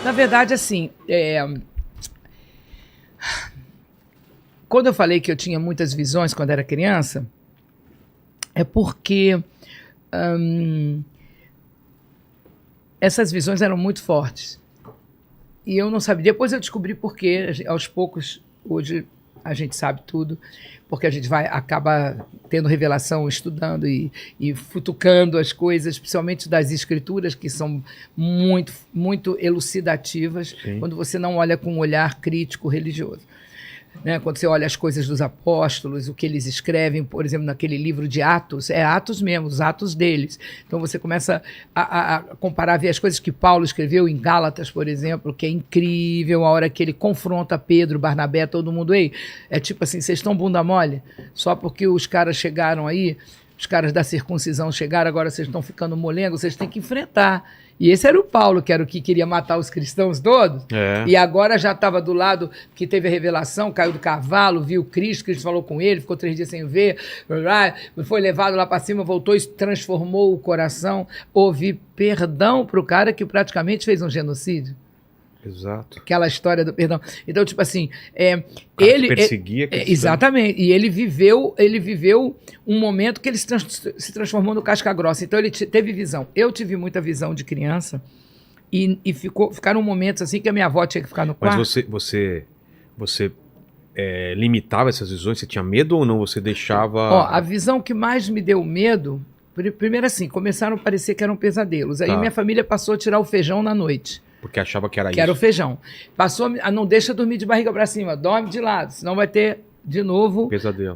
Na verdade, assim, quando eu falei que eu tinha muitas visões quando era criança, é porque essas visões eram muito fortes. E eu não sabia. Depois eu descobri por quê. Aos poucos, hoje a gente sabe tudo, porque a gente acaba tendo revelação, estudando e futucando as coisas, principalmente das escrituras, que são muito, muito elucidativas. Sim. Quando você não olha com um olhar crítico religioso. Né? Quando você olha as coisas dos apóstolos, o que eles escrevem, por exemplo, naquele livro de Atos, é Atos mesmo, os Atos deles. Então você começa a comparar, ver as coisas que Paulo escreveu em Gálatas, por exemplo, que é incrível, a hora que ele confronta Pedro, Barnabé, todo mundo, ei, é tipo assim, vocês estão bunda mole? Só porque os caras chegaram aí, os caras da circuncisão chegaram, agora vocês estão ficando molengo, vocês têm que enfrentar. E esse era o Paulo, que era o que queria matar os cristãos todos. É. E agora já estava do lado que teve a revelação, caiu do cavalo, viu Cristo falou com ele, ficou 3 dias sem ver, foi levado lá para cima, voltou e transformou o coração. Houve perdão para o cara que praticamente fez um genocídio. Exato. Aquela história do perdão. Então, tipo assim, ele perseguia exatamente. E ele viveu um momento que ele se transformou no casca grossa. Então ele teve visão. Eu tive muita visão de criança e ficaram momentos assim que a minha avó tinha que ficar no quarto. Mas você limitava essas visões? Você tinha medo ou não? Você deixava... Ó, a visão que mais me deu medo, primeiro assim, começaram a parecer que eram pesadelos. Aí minha família passou a tirar o feijão na noite. Porque achava que era isso. Que era o feijão. Passou a não deixa dormir de barriga para cima, dorme de lado, senão vai ter de novo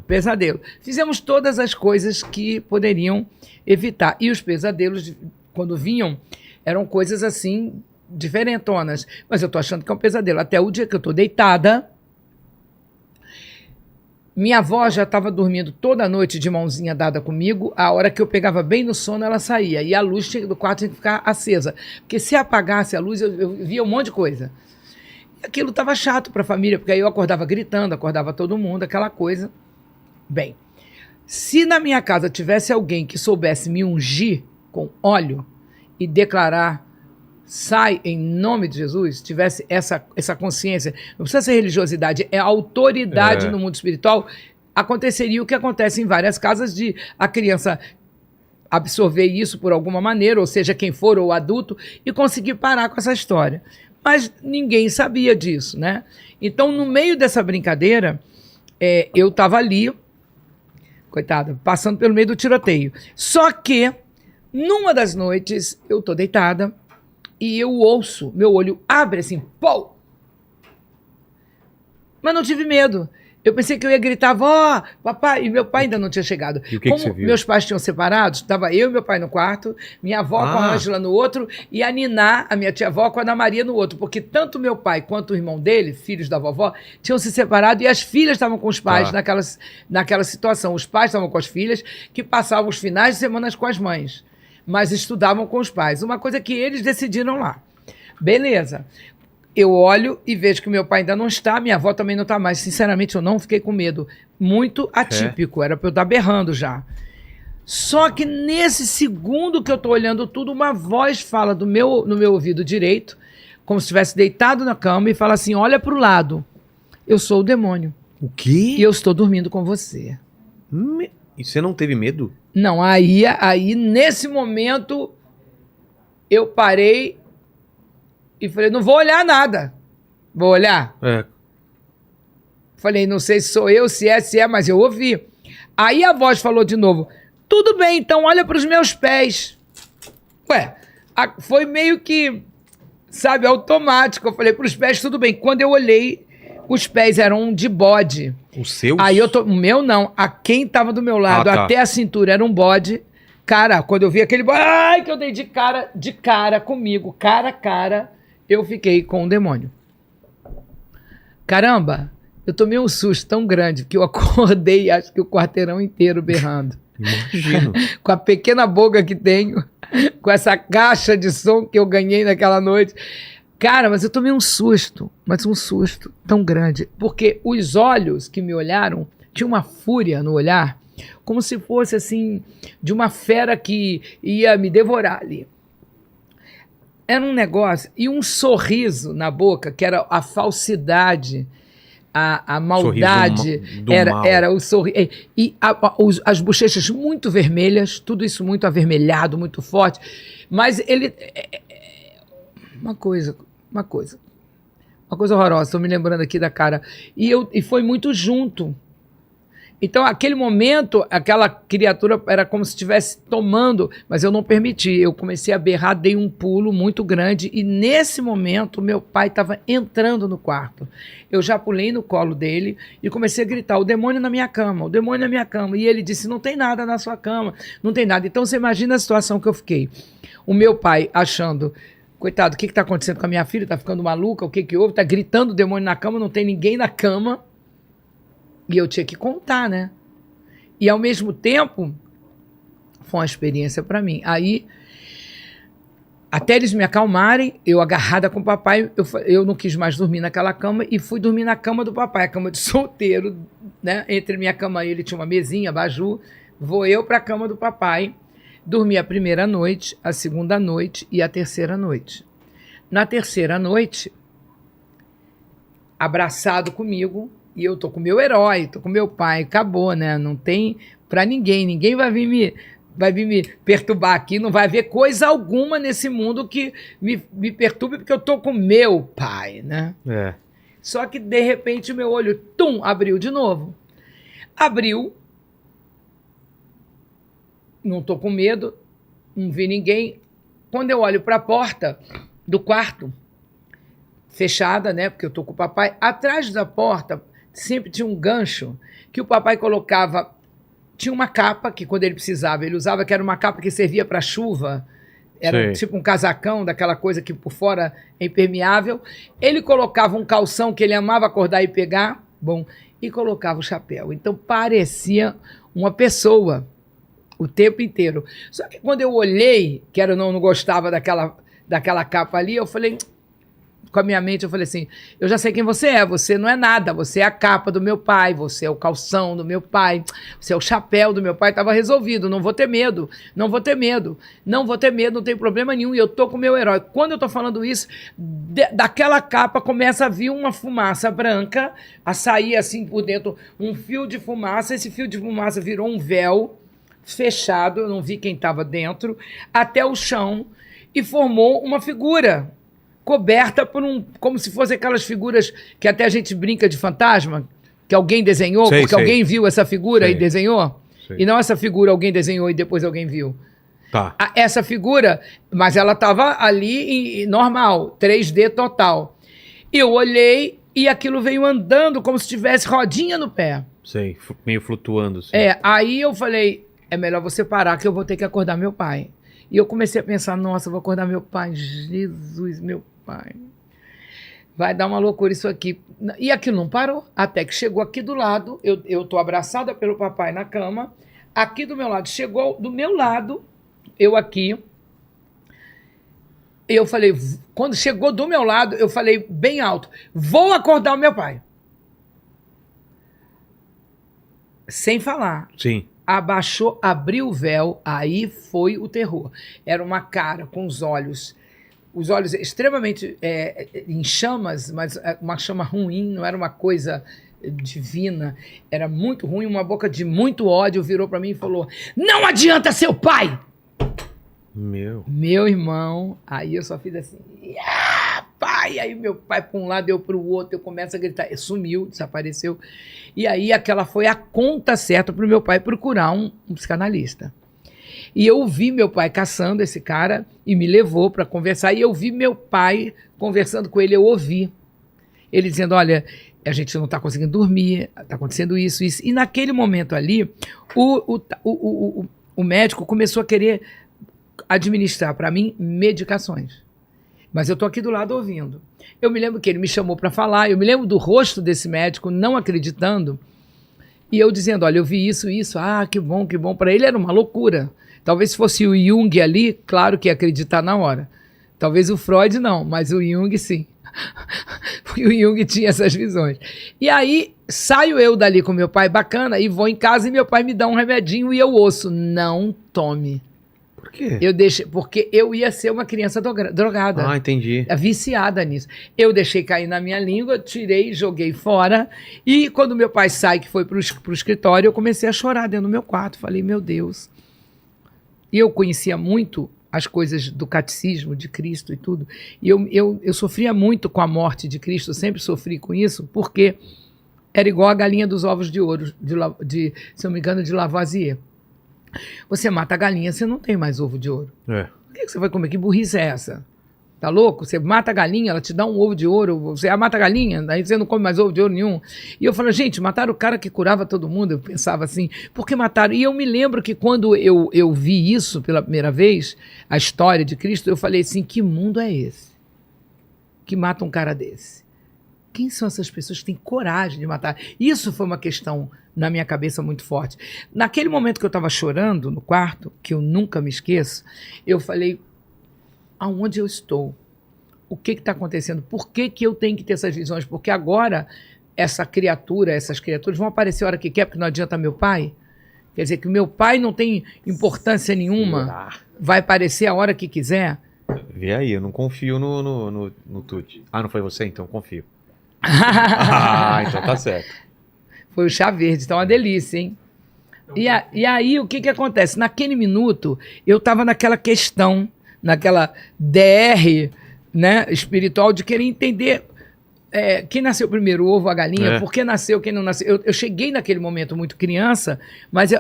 pesadelo. Fizemos todas as coisas que poderiam evitar. E os pesadelos, quando vinham, eram coisas assim, diferentonas. Mas eu tô achando que é um pesadelo. Até o dia que eu tô deitada, minha avó já estava dormindo toda noite de mãozinha dada comigo. A hora que eu pegava bem no sono, ela saía. E a luz do quarto tinha que ficar acesa. Porque se apagasse a luz, eu via um monte de coisa. E aquilo estava chato para a família, porque aí eu acordava gritando, acordava todo mundo, aquela coisa. Bem, se na minha casa tivesse alguém que soubesse me ungir com óleo e declarar... sai em nome de Jesus, tivesse essa consciência, não precisa ser religiosidade, é autoridade no mundo espiritual, aconteceria o que acontece em várias casas de a criança absorver isso por alguma maneira, ou seja, quem for ou adulto, e conseguir parar com essa história. Mas ninguém sabia disso, né? Então, no meio dessa brincadeira, eu estava ali, coitada, passando pelo meio do tiroteio. Só que, numa das noites, eu tô deitada, e eu ouço, meu olho abre assim, pô! Mas não tive medo. Eu pensei que eu ia gritar, vó, papai, e meu pai ainda não tinha chegado. E o que você viu? Meus pais tinham separados, estava eu e meu pai no quarto, minha avó com a Ângela no outro, e a Niná, a minha tia-avó, com a Ana Maria no outro, porque tanto meu pai quanto o irmão dele, filhos da vovó, tinham se separado e as filhas estavam com os pais naquela situação. Os pais estavam com as filhas, que passavam os finais de semana com as mães, mas estudavam com os pais. Uma coisa que eles decidiram lá. Beleza. Eu olho e vejo que meu pai ainda não está, minha avó também não está mais. Sinceramente, eu não fiquei com medo. Muito atípico, era para eu estar berrando já. Só que nesse segundo que eu estou olhando tudo, uma voz fala no meu ouvido direito, como se estivesse deitado na cama, e fala assim, olha para o lado. Eu sou o demônio. O quê? E eu estou dormindo com você. E você não teve medo? Não, aí nesse momento eu parei e falei, não vou olhar nada. Vou olhar? Falei, não sei se sou eu, se é, mas eu ouvi. Aí a voz falou de novo, tudo bem, então olha para os meus pés. Ué, foi meio que, sabe, automático. Eu falei, para os pés tudo bem. Quando eu olhei, os pés eram de bode. Os seus? Aí o meu não, a quem tava do meu lado, até a cintura era um bode. Cara, quando eu vi aquele bode, ai, que eu dei de cara comigo, cara a cara, eu fiquei com o demônio. Caramba, eu tomei um susto tão grande que eu acordei, acho que o quarteirão inteiro berrando. Imagino. Com a pequena boca que tenho, com essa caixa de som que eu ganhei naquela noite. Cara, mas eu tomei um susto, mas um susto tão grande, porque os olhos que me olharam, tinha uma fúria no olhar, como se fosse assim, de uma fera que ia me devorar ali. Era um negócio, e um sorriso na boca, que era a falsidade, a maldade, Sorriso do mal. era o sorriso. E as bochechas muito vermelhas, tudo isso muito avermelhado, muito forte. Mas ele. Uma coisa horrorosa, estou me lembrando aqui da cara. E foi muito junto. Então, aquele momento, aquela criatura era como se estivesse tomando, mas eu não permiti. Eu comecei a berrar, dei um pulo muito grande e nesse momento meu pai estava entrando no quarto. Eu já pulei no colo dele e comecei a gritar, o demônio na minha cama, o demônio na minha cama. E ele disse, não tem nada na sua cama, não tem nada. Então, você imagina a situação que eu fiquei. O meu pai achando, coitado, o que está acontecendo com a minha filha? Está ficando maluca? O que houve? Está gritando o demônio na cama, não tem ninguém na cama. E eu tinha que contar, né? E, ao mesmo tempo, foi uma experiência para mim. Aí, até eles me acalmarem, eu agarrada com o papai, eu não quis mais dormir naquela cama e fui dormir na cama do papai, a cama de solteiro, né? Entre minha cama e ele tinha uma mesinha, abajur. Vou eu para a cama do papai, dormi a primeira noite, a segunda noite e a terceira noite. Na terceira noite, abraçado comigo, e eu tô com meu herói, tô com meu pai, acabou, né? Não tem pra ninguém vai vir me perturbar aqui, não vai haver coisa alguma nesse mundo que me perturbe, porque eu tô com meu pai, né? É. Só que, de repente, o meu olho, abriu de novo. Abriu, não tô com medo, não vi ninguém. Quando eu olho para a porta do quarto, fechada, né? Porque eu tô com o papai, atrás da porta sempre tinha um gancho que o papai colocava. Tinha uma capa que, quando ele precisava, ele usava, que era uma capa que servia para chuva. Era tipo um casacão, daquela coisa que por fora é impermeável. Ele colocava um calção que ele amava acordar e pegar, e colocava o chapéu. Então parecia uma pessoa o tempo inteiro. Só que quando eu olhei, que eu não gostava daquela capa ali, eu falei, com a minha mente, eu falei assim, eu já sei quem você não é nada, você é a capa do meu pai, você é o calção do meu pai, você é o chapéu do meu pai, estava resolvido, não vou ter medo, não tem problema nenhum, e eu tô com o meu herói. Quando eu tô falando isso, daquela capa começa a vir uma fumaça branca, a sair assim por dentro, um fio de fumaça, esse fio de fumaça virou um véu fechado, eu não vi quem estava dentro, até o chão, e formou uma figura coberta por como se fosse aquelas figuras que até a gente brinca de fantasma, que alguém desenhou, porque alguém viu essa figura e desenhou, e não essa figura alguém desenhou e depois alguém viu. Tá. Essa figura, mas ela estava ali normal, 3D total. Eu olhei e aquilo veio andando como se tivesse rodinha no pé. Sei, meio flutuando. Assim. Aí eu falei, é melhor você parar que eu vou ter que acordar meu pai. E eu comecei a pensar, nossa, eu vou acordar meu pai, Jesus, meu pai. Vai dar uma loucura isso aqui. E aquilo não parou, até que chegou aqui do lado, eu tô abraçada pelo papai na cama, aqui do meu lado, chegou do meu lado, eu aqui, eu falei, quando chegou do meu lado, eu falei bem alto, vou acordar o meu pai. Sem falar. Sim. Abaixou, abriu o véu, aí foi o terror. Era uma cara com os olhos extremamente em chamas, mas uma chama ruim, não era uma coisa divina, era muito ruim, uma boca de muito ódio, virou para mim e falou, não adianta seu pai! Meu irmão, aí eu só fiz assim, pai! Aí meu pai para um lado, eu para o outro, eu começo a gritar, sumiu, desapareceu. E aí aquela foi a conta certa para o meu pai procurar um psicanalista. E eu vi meu pai caçando esse cara e me levou para conversar. E eu vi meu pai conversando com ele, eu ouvi. Ele dizendo, olha, a gente não está conseguindo dormir, está acontecendo isso. E naquele momento ali, o médico começou a querer administrar para mim medicações. Mas eu estou aqui do lado ouvindo. Eu me lembro que ele me chamou para falar, eu me lembro do rosto desse médico não acreditando, e eu dizendo, olha, eu vi isso, que bom. Para ele era uma loucura. Talvez se fosse o Jung ali, claro que ia acreditar na hora. Talvez o Freud não, mas o Jung sim. Porque o Jung tinha essas visões. E aí, saio eu dali com meu pai, bacana, e vou em casa e meu pai me dá um remedinho e eu ouço, não tome. Por quê? Eu deixei, porque eu ia ser uma criança drogada. Ah, entendi. Viciada nisso. Eu deixei cair na minha língua, tirei, joguei fora. E quando meu pai sai, que foi pro escritório, eu comecei a chorar dentro do meu quarto. Falei, meu Deus. E eu conhecia muito as coisas do catecismo de Cristo e tudo. E eu sofria muito com a morte de Cristo, sempre sofri com isso, porque era igual a galinha dos ovos de ouro, se eu não me engano, de Lavoisier. Você mata a galinha, você não tem mais ovo de ouro. É. O que você vai comer? Que burrice é essa? Tá louco? Você mata a galinha, ela te dá um ovo de ouro, você mata a galinha, aí você não come mais ovo de ouro nenhum. E eu falo, gente, mataram o cara que curava todo mundo. Eu pensava assim, por que mataram? E eu me lembro que quando eu vi isso pela primeira vez, a história de Cristo, eu falei assim, que mundo é esse? Que mata um cara desse? Quem são essas pessoas que têm coragem de matar? Isso foi uma questão na minha cabeça muito forte. Naquele momento que eu estava chorando no quarto, que eu nunca me esqueço, eu falei, aonde eu estou? O que está acontecendo? Por que eu tenho que ter essas visões? Porque agora essas criaturas vão aparecer a hora que quer, porque não adianta meu pai. Quer dizer que meu pai não tem importância nenhuma, vai aparecer a hora que quiser. Vê aí, eu não confio no Tuti. Ah, não foi você? Então confio. Ah, então tá certo. Foi o chá verde, então é uma delícia, hein? E aí, o que acontece? Naquele minuto, eu estava naquela questão, naquela DR, né, espiritual, de querer entender quem nasceu primeiro, o ovo ou a galinha, por que nasceu, quem não nasceu. Eu cheguei naquele momento muito criança, mas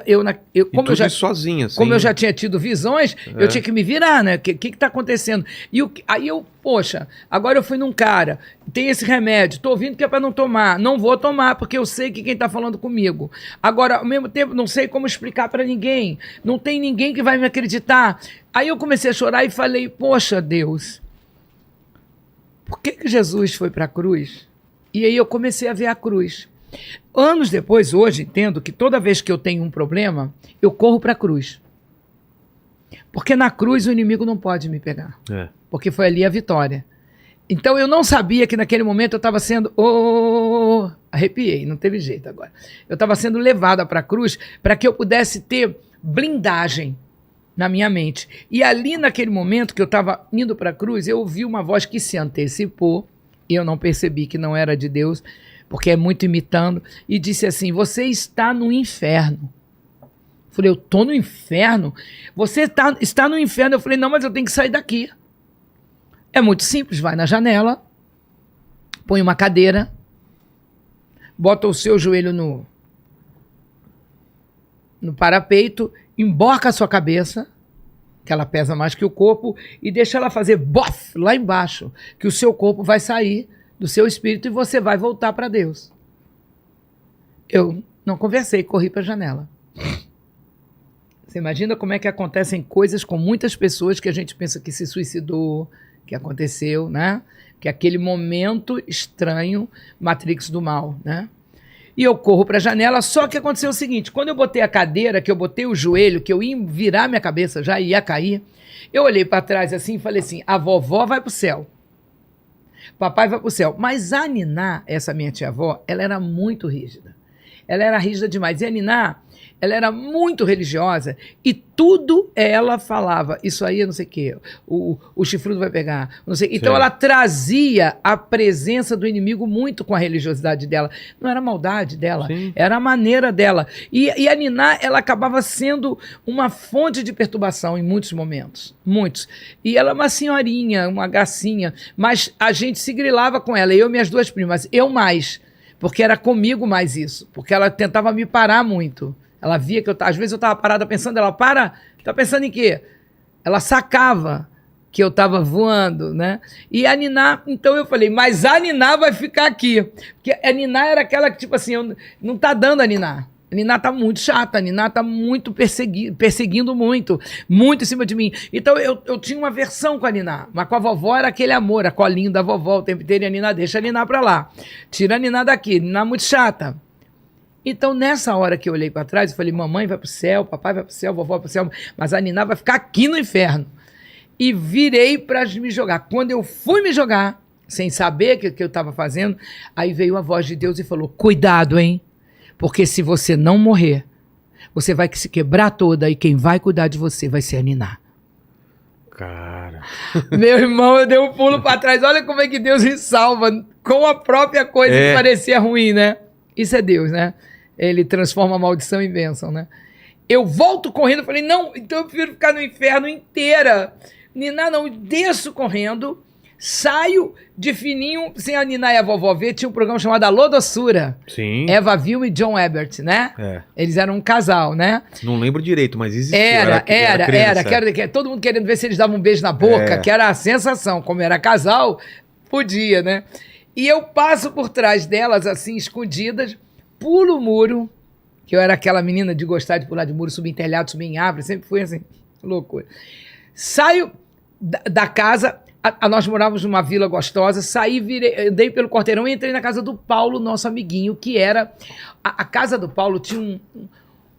como eu já sozinha, assim, como eu já tinha tido visões, eu tinha que me virar, né? O que está acontecendo? Aí poxa, agora eu fui num cara, tem esse remédio, tô ouvindo que é para não tomar, não vou tomar, porque eu sei que quem está falando comigo. Agora, ao mesmo tempo, não sei como explicar para ninguém, não tem ninguém que vai me acreditar. Aí eu comecei a chorar e falei, poxa, Deus, por que Jesus foi para a cruz? E aí eu comecei a ver a cruz. Anos depois, hoje, entendo que toda vez que eu tenho um problema, eu corro para a cruz. Porque na cruz o inimigo não pode me pegar. Porque foi ali a vitória. Então eu não sabia que naquele momento eu estava sendo... arrepiei, não teve jeito agora. Eu estava sendo levada para a cruz para que eu pudesse ter blindagem na minha mente. E ali naquele momento que eu estava indo para a cruz, eu ouvi uma voz que se antecipou, e eu não percebi que não era de Deus, porque é muito imitando, e disse assim, você está no inferno. Eu falei, eu estou no inferno? Você está no inferno? Eu falei, não, mas eu tenho que sair daqui. É muito simples, vai na janela, põe uma cadeira, bota o seu joelho no parapeito, emborca a sua cabeça, que ela pesa mais que o corpo, e deixa ela fazer bof lá embaixo, que o seu corpo vai sair do seu espírito e você vai voltar para Deus. Eu não conversei, corri para a janela. Você imagina como é que acontecem coisas com muitas pessoas que a gente pensa que se suicidou, que aconteceu, né? Que aquele momento estranho, Matrix do mal, né? E eu corro para a janela, só que aconteceu o seguinte, quando eu botei a cadeira, que eu botei o joelho, que eu ia virar minha cabeça, já ia cair, eu olhei para trás assim e falei assim, a vovó vai para o céu, papai vai para o céu. Mas a Niná, essa minha tia-avó, ela era muito rígida. Ela era rígida demais. E a Niná, ela era muito religiosa e tudo ela falava, isso aí não sei o quê, o chifrudo vai pegar, não sei. Então ela trazia a presença do inimigo muito com a religiosidade dela. Não era a maldade dela, era a maneira dela. E a Niná, ela acabava sendo uma fonte de perturbação em muitos momentos, muitos. E ela é uma senhorinha, uma gracinha, mas a gente se grilava com ela, eu e minhas duas primas, eu mais, porque era comigo mais isso, porque ela tentava me parar muito. Ela via que às vezes eu estava parada pensando, ela para, tá pensando em quê? Ela sacava que eu estava voando, né? E a Niná, então eu falei, mas a Niná vai ficar aqui. Porque a Niná era aquela que, tipo assim, não tá dando a Niná. A Niná tá muito chata, a Niná tá muito perseguindo muito em cima de mim. Então eu tinha uma aversão com a Niná, mas com a vovó era aquele amor, a colinho da vovó o tempo inteiro, e a Niná deixa a Niná pra lá. Tira a Niná daqui, a Niná muito chata. Então, nessa hora que eu olhei para trás, eu falei, mamãe vai pro céu, papai vai pro céu, vovó vai pro céu, mas a Niná vai ficar aqui no inferno. E virei para me jogar. Quando eu fui me jogar, sem saber o que eu estava fazendo, aí veio a voz de Deus e falou, cuidado, hein? Porque se você não morrer, você vai se quebrar toda e quem vai cuidar de você vai ser a Niná. Cara. Meu irmão, eu dei um pulo pra trás. Olha como é que Deus me salva com a própria coisa que parecia ruim, né? Isso é Deus, né? Ele transforma a maldição em bênção, né? Eu volto correndo, falei, não, então eu prefiro ficar no inferno inteira. Niná, não, desço correndo, saio de fininho, sem a Niná e a vovó ver, tinha um programa chamado Alô Doçura. Sim. Eva Vilma e John Ebert, né? É. Eles eram um casal, né? Não lembro direito, mas existia. Era. Criança. Todo mundo querendo ver se eles davam um beijo na boca, que era a sensação. Como era casal, podia, né? E eu passo por trás delas, assim, escondidas, pulo o muro, que eu era aquela menina de gostar de pular de muro, subir em telhado, subir em árvore, sempre fui assim, loucura. Saio da casa, nós morávamos numa vila gostosa, saí, andei pelo quarteirão e entrei na casa do Paulo, nosso amiguinho, que era... A casa do Paulo tinha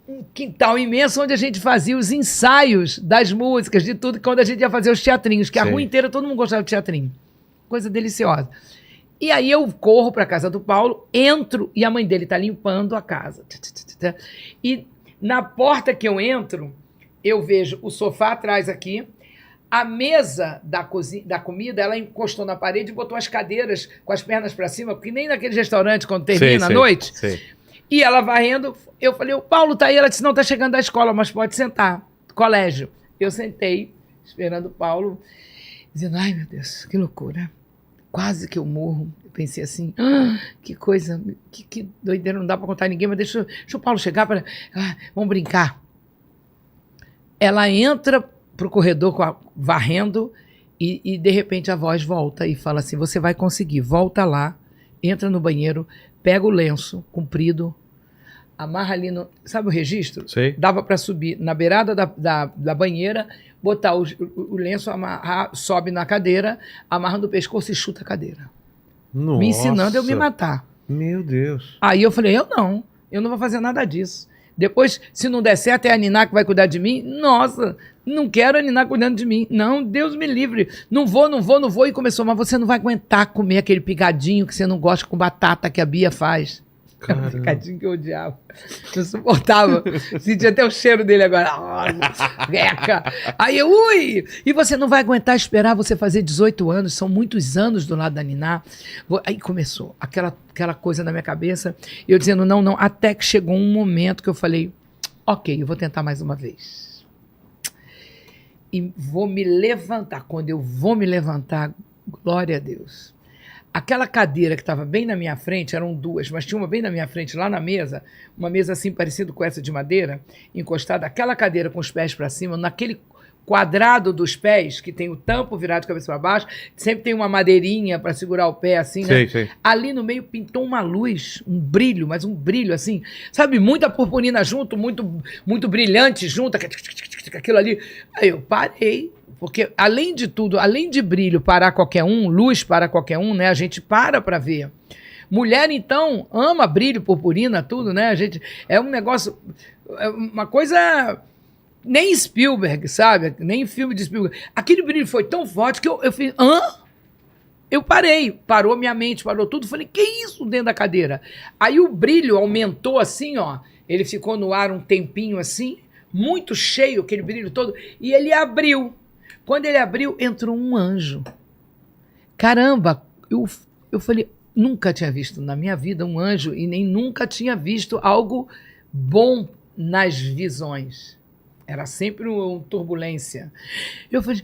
um quintal imenso onde a gente fazia os ensaios das músicas, de tudo, quando a gente ia fazer os teatrinhos, que a rua inteira todo mundo gostava de teatrinho. Coisa deliciosa. E aí eu corro para a casa do Paulo, entro e a mãe dele está limpando a casa. E na porta que eu entro, eu vejo o sofá atrás aqui, a mesa da comida, ela encostou na parede e botou as cadeiras com as pernas para cima, porque nem naqueles restaurantes, quando termina a noite. E ela varrendo, eu falei, o Paulo tá aí? Ela disse, não, tá chegando da escola, mas pode sentar. Colégio. Eu sentei, esperando o Paulo, dizendo, ai meu Deus, que loucura. Quase que eu morro. Eu pensei assim, que coisa, que doideira, não dá para contar a ninguém, mas deixa o Paulo chegar para... vamos brincar. Ela entra pro corredor varrendo e de repente a voz volta e fala assim, você vai conseguir, volta lá, entra no banheiro, pega o lenço comprido, amarra ali no... Sabe o registro? Sei. Dava para subir na beirada da banheira, botar o lenço, amarrar, sobe na cadeira, amarra no pescoço e chuta a cadeira. Nossa. Me ensinando a eu me matar. Meu Deus. Aí eu falei, eu não vou fazer nada disso. Depois, se não der certo, é a Niná que vai cuidar de mim. Nossa, não quero a Niná cuidando de mim. Não, Deus me livre. Não vou. E começou, mas você não vai aguentar comer aquele pigadinho que você não gosta com batata que a Bia faz. É um picadinho que eu odiava. Não suportava. Senti até o cheiro dele agora. Veca. Aí eu, e você não vai aguentar esperar você fazer 18 anos. São muitos anos do lado da Niná. Aí começou aquela coisa na minha cabeça. E eu dizendo, não. Até que chegou um momento que eu falei, ok, eu vou tentar mais uma vez. E vou me levantar. Quando eu vou me levantar, glória a Deus. Aquela cadeira que estava bem na minha frente, eram duas, mas tinha uma bem na minha frente, lá na mesa, uma mesa assim parecida com essa de madeira, encostada, aquela cadeira com os pés para cima, naquele quadrado dos pés, que tem o tampo virado de cabeça para baixo, sempre tem uma madeirinha para segurar o pé assim, né? Sei. Ali no meio pintou uma luz, um brilho, mas um brilho assim, sabe, muita purpurina junto, muito brilhante junto, aquilo ali. Aí eu parei. Porque, além de tudo, além de brilho para qualquer um, luz para qualquer um, né? A gente para ver. Mulher, então, ama brilho, purpurina, tudo, né? A gente, é um negócio, é uma coisa... Nem Spielberg, sabe? Nem filme de Spielberg. Aquele brilho foi tão forte que eu fiz... Eu parei. Parou minha mente, parou tudo. Falei, que isso dentro da cadeira? Aí o brilho aumentou assim, ó. Ele ficou no ar um tempinho assim, muito cheio, aquele brilho todo. E ele abriu. Quando ele abriu, entrou um anjo. Caramba, eu falei, nunca tinha visto na minha vida um anjo e nem nunca tinha visto algo bom nas visões. Era sempre uma turbulência. Eu falei,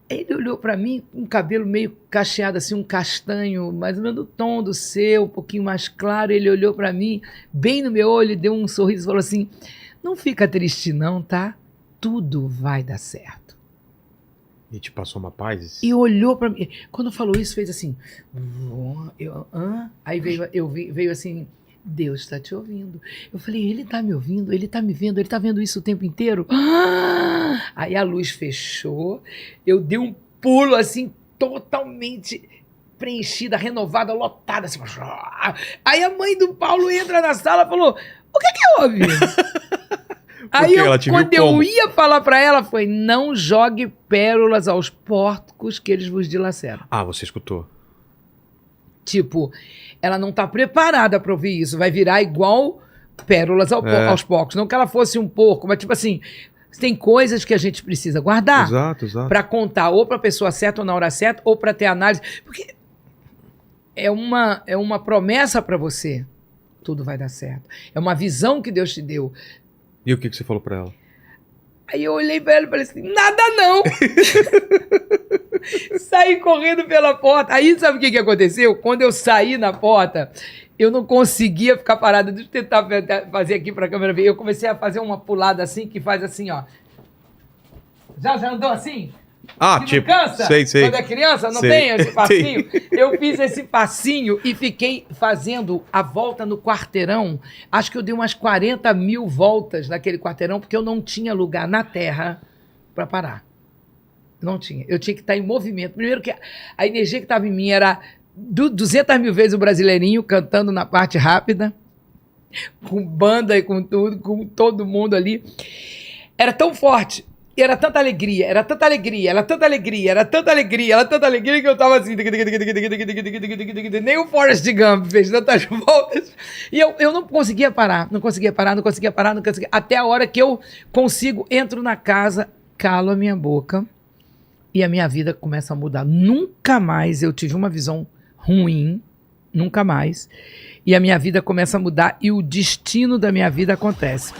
ele olhou para mim com um cabelo meio cacheado, assim, um castanho, mais ou menos do tom do seu, um pouquinho mais claro. Ele olhou para mim, bem no meu olho, deu um sorriso e falou assim, não fica triste não, tá? Tudo vai dar certo. E te passou uma paz? E olhou para mim. Quando falou isso, fez assim. Aí veio assim, Deus está te ouvindo. Eu falei, ele está me ouvindo, ele está me vendo, ele está vendo isso o tempo inteiro. Aí a luz fechou, eu dei um pulo assim, totalmente preenchida, renovada, lotada. Assim. Aí a mãe do Paulo entra na sala e falou, o que houve? Aí quando eu ia falar para ela, foi, não jogue pérolas aos porcos que eles vos dilaceram. Você escutou. Tipo, ela não está preparada para ouvir isso, vai virar igual pérolas aos porcos. Não que ela fosse um porco, mas tipo assim, Tem coisas que a gente precisa guardar. Exato, exato. Para contar ou para a pessoa certa ou na hora certa, ou para ter análise. Porque é uma promessa para você. Tudo vai dar certo. É uma visão que Deus te deu. E o que você falou para ela? Aí eu olhei para ela e falei assim, nada não! Saí correndo pela porta. Aí sabe o que aconteceu? Quando eu saí na porta, eu não conseguia ficar parada. Deixa eu tentar fazer aqui para a câmera ver. Eu comecei a fazer uma pulada assim, que faz assim, ó. Já andou assim? Ah, que tipo, não cansa? sei. Quando é criança, não sei. tem esse passinho? Eu fiz esse passinho e fiquei fazendo a volta no quarteirão. Acho que eu dei umas 40 mil voltas naquele quarteirão, porque eu não tinha lugar na terra para parar. Não tinha. Eu tinha que estar em movimento. Primeiro que a energia que estava em mim era 200 mil vezes o Brasileirinho cantando na parte rápida, com banda e com tudo, com todo mundo ali. Era tão forte. E era tanta alegria, era tanta alegria, era tanta alegria, era tanta alegria, era tanta alegria que eu tava assim. Nem o Forrest Gump fez tantas voltas. E eu não conseguia parar, não conseguia parar. Até a hora que eu consigo, entro na casa, calo a minha boca e a minha vida começa a mudar. Nunca mais eu tive uma visão ruim, nunca mais. E a minha vida começa a mudar e o destino da minha vida acontece.